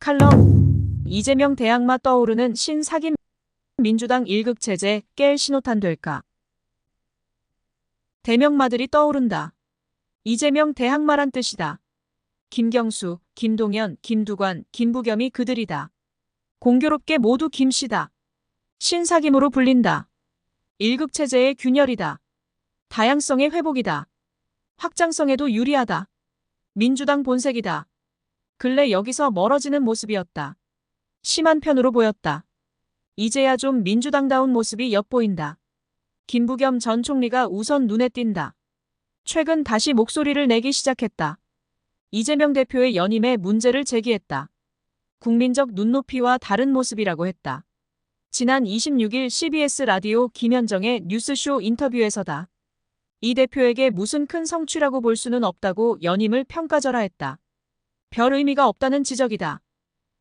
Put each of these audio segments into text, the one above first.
칼럼 이재명 대항마 떠오르는 신사김 민주당 일극체제 깰 신호탄 될까? 대명마들이 떠오른다. 이재명 대항마란 뜻이다. 김경수, 김동연, 김두관, 김부겸이 그들이다. 공교롭게 모두 김씨다. 신사김으로 불린다. 일극체제의 균열이다. 다양성의 회복이다. 확장성에도 유리하다. 민주당 본색이다. 근래 여기서 멀어지는 모습이었다. 심한 편으로 보였다. 이제야 좀 민주당다운 모습이 엿보인다. 김부겸 전 총리가 우선 눈에 띈다. 최근 다시 목소리를 내기 시작했다. 이재명 대표의 연임에 문제를 제기했다. 국민적 눈높이와 다른 모습이라고 했다. 지난 26일 CBS 라디오 김현정의 뉴스쇼 인터뷰에서다. 이 대표에게 무슨 큰 성취라고 볼 수는 없다고 연임을 평가절하했다. 별 의미가 없다는 지적이다.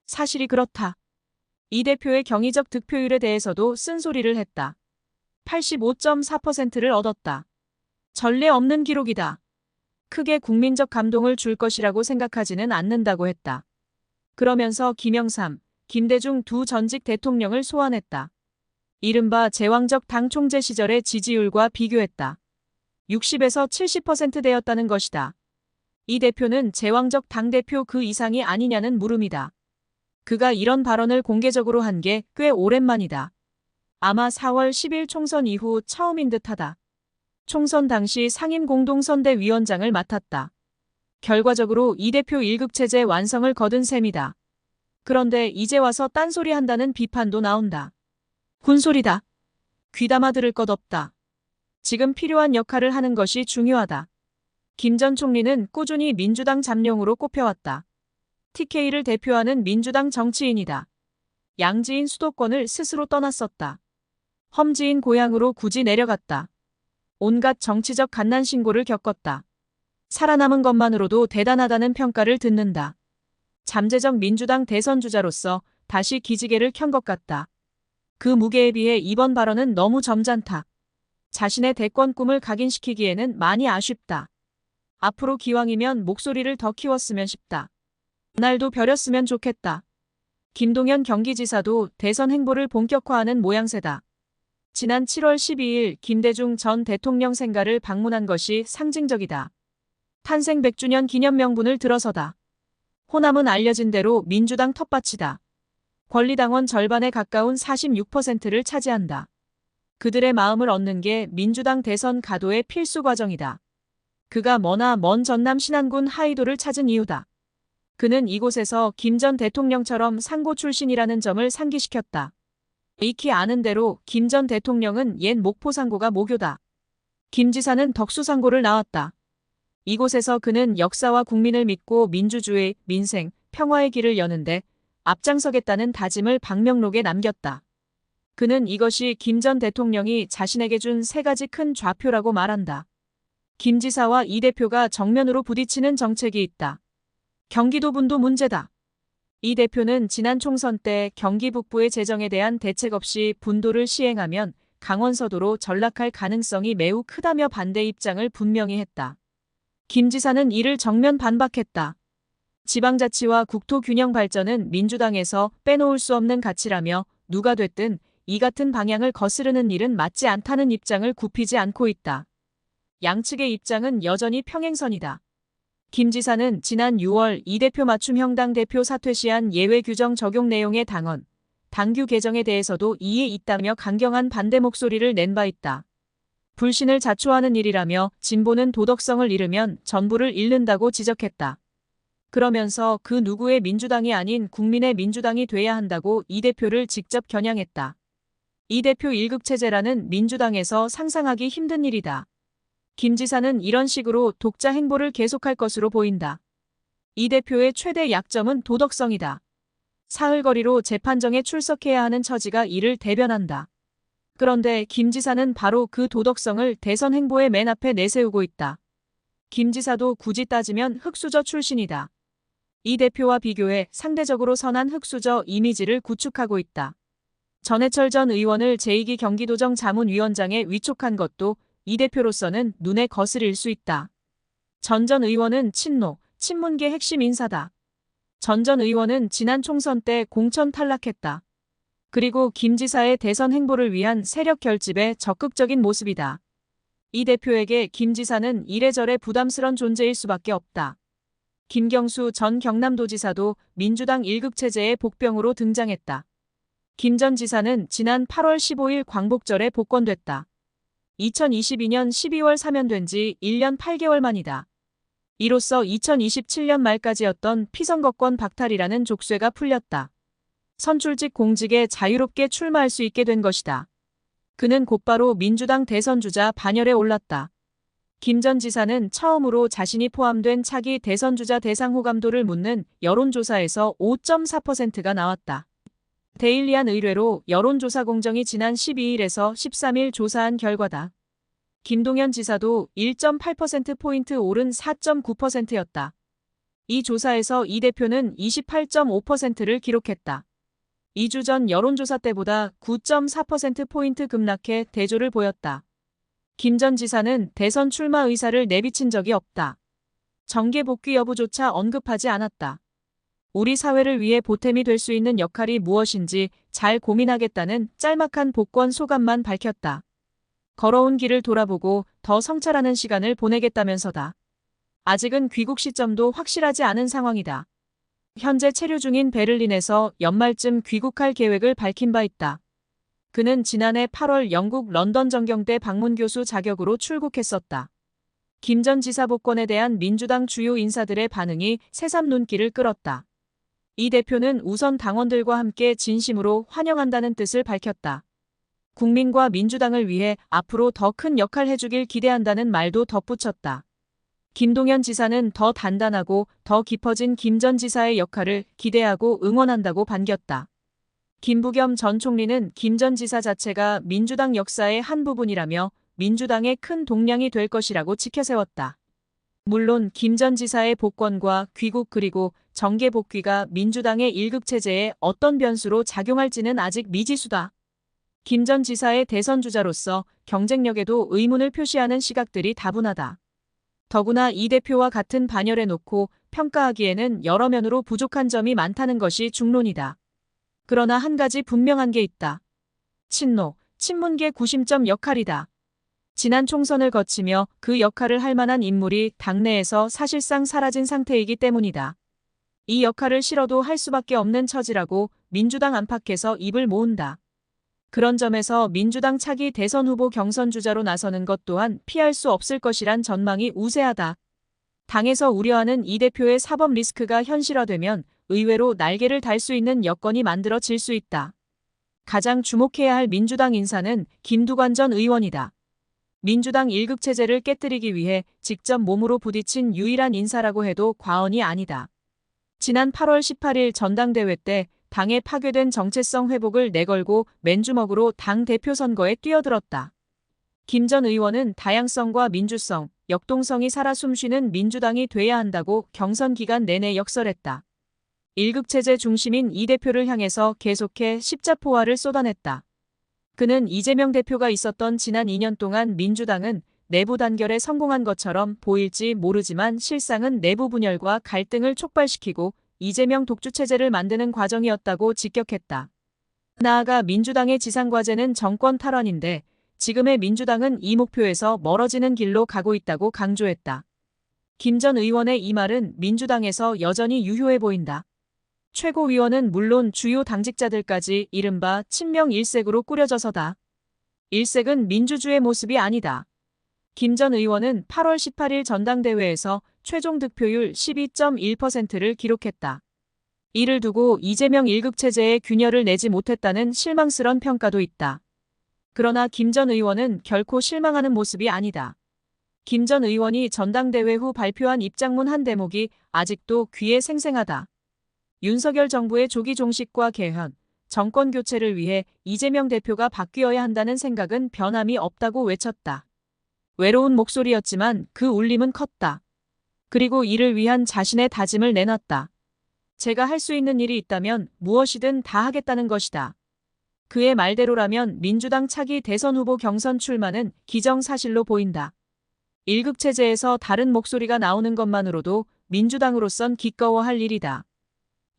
사실이 그렇다. 이 대표의 경의적 득표율에 대해서도 쓴소리를 했다. 85.4%를 얻었다. 전례 없는 기록이다. 크게 국민적 감동을 줄 것이라고 생각하지는 않는다고 했다. 그러면서 김영삼, 김대중 두 전직 대통령을 소환했다. 이른바 제왕적 당 총재 시절의 지지율과 비교했다. 60에서 70%대였다는 것이다. 이 대표는 제왕적 당대표 그 이상이 아니냐는 물음이다. 그가 이런 발언을 공개적으로 한 게 꽤 오랜만이다. 아마 4월 10일 총선 이후 처음인 듯하다. 총선 당시 상임공동선대위원장을 맡았다. 결과적으로 이 대표 일극체제 완성을 거둔 셈이다. 그런데 이제 와서 딴소리 한다는 비판도 나온다. 군소리다. 귀담아 들을 것 없다. 지금 필요한 역할을 하는 것이 중요하다. 김 전 총리는 꾸준히 민주당 잠룡으로 꼽혀왔다. TK를 대표하는 민주당 정치인이다. 양지인 수도권을 스스로 떠났었다. 험지인 고향으로 굳이 내려갔다. 온갖 정치적 갓난 신고를 겪었다. 살아남은 것만으로도 대단하다는 평가를 듣는다. 잠재적 민주당 대선 주자로서 다시 기지개를 켠 것 같다. 그 무게에 비해 이번 발언은 너무 점잖다. 자신의 대권 꿈을 각인시키기에는 많이 아쉽다. 앞으로 기왕이면 목소리를 더 키웠으면 싶다. 날도 벼렸으면 좋겠다. 김동연 경기지사도 대선 행보를 본격화하는 모양새다. 지난 7월 12일 김대중 전 대통령 생가를 방문한 것이 상징적이다. 탄생 100주년 기념 명분을 들어서다. 호남은 알려진 대로 민주당 텃밭이다. 권리당원 절반에 가까운 46%를 차지한다. 그들의 마음을 얻는 게 민주당 대선 가도의 필수 과정이다. 그가 머나 먼 전남 신안군 하이도를 찾은 이유다. 그는 이곳에서 김 전 대통령처럼 상고 출신이라는 점을 상기시켰다. 익히 아는 대로 김 전 대통령은 옛 목포 상고가 모교다. 김 지사는 덕수 상고를 나왔다. 이곳에서 그는 역사와 국민을 믿고 민주주의, 민생, 평화의 길을 여는데 앞장서겠다는 다짐을 방명록에 남겼다. 그는 이것이 김 전 대통령이 자신에게 준 세 가지 큰 좌표라고 말한다. 김 지사와 이 대표가 정면으로 부딪히는 정책이 있다. 경기도분도 문제다. 이 대표는 지난 총선 때 경기 북부의 재정에 대한 대책 없이 분도를 시행하면 강원서도로 전락할 가능성이 매우 크다며 반대 입장을 분명히 했다. 김 지사는 이를 정면 반박했다. 지방자치와 국토균형 발전은 민주당에서 빼놓을 수 없는 가치라며 누가 됐든 이 같은 방향을 거스르는 일은 맞지 않다는 입장을 굽히지 않고 있다. 양측의 입장은 여전히 평행선이다. 김 지사는 지난 6월 이 대표 맞춤형 대표 사퇴 시한 예외 규정 적용 내용의 당헌, 당규 개정에 대해서도 이에 있다며 강경한 반대 목소리를 낸 바 있다. 불신을 자초하는 일이라며 진보는 도덕성을 잃으면 전부를 잃는다고 지적했다. 그러면서 그 누구의 민주당이 아닌 국민의 민주당이 돼야 한다고 이 대표를 직접 겨냥했다. 이 대표 일극체제라는 민주당에서 상상하기 힘든 일이다. 김 지사는 이런 식으로 독자 행보를 계속할 것으로 보인다. 이 대표의 최대 약점은 도덕성이다. 사흘거리로 재판정에 출석해야 하는 처지가 이를 대변한다. 그런데 김 지사는 바로 그 도덕성을 대선 행보의 맨 앞에 내세우고 있다. 김 지사도 굳이 따지면 흑수저 출신이다. 이 대표와 비교해 상대적으로 선한 흑수저 이미지를 구축하고 있다. 전해철 전 의원을 제2기 경기도정 자문위원장에 위촉한 것도 이 대표로서는 눈에 거스릴 수 있다. 전 의원은 친노, 친문계 핵심 인사다. 전 전 의원은 지난 총선 때 공천 탈락했다. 그리고 김 지사의 대선 행보를 위한 세력 결집에 적극적인 모습이다. 이 대표에게 김 지사는 이래저래 부담스런 존재일 수밖에 없다. 김경수 전 경남도지사도 민주당 1급 체제의 복병으로 등장했다. 김 전 지사는 지난 8월 15일 광복절에 복권됐다. 2022년 12월 사면된 지 1년 8개월 만이다. 이로써 2027년 말까지였던 피선거권 박탈이라는 족쇄가 풀렸다. 선출직 공직에 자유롭게 출마할 수 있게 된 것이다. 그는 곧바로 민주당 대선주자 반열에 올랐다. 김 전 지사는 처음으로 자신이 포함된 차기 대선주자 대상 호감도를 묻는 여론조사에서 5.4%가 나왔다. 데일리안 의뢰로 여론조사 공정이 지난 12일에서 13일 조사한 결과다. 김동연 지사도 1.8%포인트 오른 4.9%였다. 이 조사에서 이 대표는 28.5%를 기록했다. 2주 전 여론조사 때보다 9.4%포인트 급락해 대조를 보였다. 김 전 지사는 대선 출마 의사를 내비친 적이 없다. 정계 복귀 여부조차 언급하지 않았다. 우리 사회를 위해 보탬이 될 수 있는 역할이 무엇인지 잘 고민하겠다는 짤막한 복권 소감만 밝혔다. 걸어온 길을 돌아보고 더 성찰하는 시간을 보내겠다면서다. 아직은 귀국 시점도 확실하지 않은 상황이다. 현재 체류 중인 베를린에서 연말쯤 귀국할 계획을 밝힌 바 있다. 그는 지난해 8월 영국 런던 정경대 방문 교수 자격으로 출국했었다. 김 전 지사 복권에 대한 민주당 주요 인사들의 반응이 새삼 눈길을 끌었다. 이 대표는 우선 당원들과 함께 진심으로 환영한다는 뜻을 밝혔다. 국민과 민주당을 위해 앞으로 더 큰 역할 해주길 기대한다는 말도 덧붙였다. 김동연 지사는 더 단단하고 더 깊어진 김 전 지사의 역할을 기대하고 응원한다고 반겼다. 김부겸 전 총리는 김 전 지사 자체가 민주당 역사의 한 부분이라며 민주당의 큰 동량이 될 것이라고 지켜세웠다. 물론 김 전 지사의 복권과 귀국 그리고 정계 복귀가 민주당의 1급 체제에 어떤 변수로 작용할지는 아직 미지수다. 김 전 지사의 대선 주자로서 경쟁력에도 의문을 표시하는 시각들이 다분하다. 더구나 이 대표와 같은 반열에 놓고 평가하기에는 여러 면으로 부족한 점이 많다는 것이 중론이다. 그러나 한 가지 분명한 게 있다. 친노, 친문계 구심점 역할이다. 지난 총선을 거치며 그 역할을 할 만한 인물이 당내에서 사실상 사라진 상태이기 때문이다. 이 역할을 싫어도 할 수밖에 없는 처지라고 민주당 안팎에서 입을 모은다. 그런 점에서 민주당 차기 대선 후보 경선 주자로 나서는 것 또한 피할 수 없을 것이란 전망이 우세하다. 당에서 우려하는 이 대표의 사법 리스크가 현실화되면 의외로 날개를 달 수 있는 여건이 만들어질 수 있다. 가장 주목해야 할 민주당 인사는 김두관 전 의원이다. 민주당 1급 체제를 깨뜨리기 위해 직접 몸으로 부딪힌 유일한 인사라고 해도 과언이 아니다. 지난 8월 18일 전당대회 때 당에 파괴된 정체성 회복을 내걸고 맨주먹으로 당 대표 선거에 뛰어들었다. 김 전 의원은 다양성과 민주성, 역동성이 살아 숨쉬는 민주당이 돼야 한다고 경선 기간 내내 역설했다. 1급 체제 중심인 이 대표를 향해서 계속해 십자포화를 쏟아냈다. 그는 이재명 대표가 있었던 지난 2년 동안 민주당은 내부 단결에 성공한 것처럼 보일지 모르지만 실상은 내부 분열과 갈등을 촉발시키고 이재명 독주체제를 만드는 과정이었다고 직격했다. 나아가 민주당의 지상과제는 정권 탈환인데 지금의 민주당은 이 목표에서 멀어지는 길로 가고 있다고 강조했다. 김 전 의원의 이 말은 민주당에서 여전히 유효해 보인다. 최고위원은 물론 주요 당직자들까지 이른바 친명 1색으로 꾸려져서다. 1색은 민주주의 모습이 아니다. 김 전 의원은 8월 18일 전당대회에서 최종 득표율 12.1%를 기록했다. 이를 두고 이재명 1급 체제에 균열을 내지 못했다는 실망스런 평가도 있다. 그러나 김 전 의원은 결코 실망하는 모습이 아니다. 김 전 의원이 전당대회 후 발표한 입장문 한 대목이 아직도 귀에 생생하다. 윤석열 정부의 조기 종식과 개헌, 정권 교체를 위해 이재명 대표가 바뀌어야 한다는 생각은 변함이 없다고 외쳤다. 외로운 목소리였지만 그 울림은 컸다. 그리고 이를 위한 자신의 다짐을 내놨다. 제가 할 수 있는 일이 있다면 무엇이든 다 하겠다는 것이다. 그의 말대로라면 민주당 차기 대선 후보 경선 출마는 기정사실로 보인다. 1급 체제에서 다른 목소리가 나오는 것만으로도 민주당으로선 기꺼워할 일이다.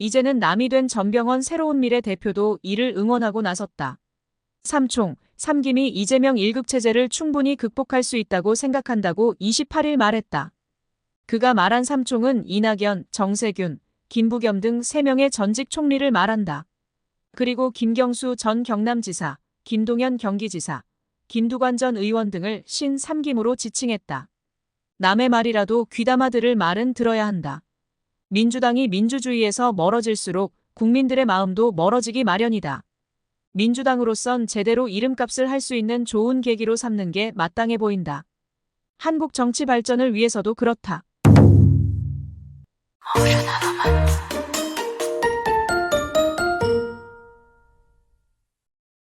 이제는 남이 된 전병헌 새로운 미래 대표도 이를 응원하고 나섰다. 삼총, 삼김이 이재명 1급 체제를 충분히 극복할 수 있다고 생각한다고 28일 말했다. 그가 말한 삼총은 이낙연, 정세균, 김부겸 등 3명의 전직 총리를 말한다. 그리고 김경수 전 경남지사, 김동연 경기지사, 김두관 전 의원 등을 신 3김으로 지칭했다. 남의 말이라도 귀담아 들을 말은 들어야 한다. 민주당이 민주주의에서 멀어질수록 국민들의 마음도 멀어지기 마련이다. 민주당으로선 제대로 이름값을 할 수 있는 좋은 계기로 삼는 게 마땅해 보인다. 한국 정치 발전을 위해서도 그렇다.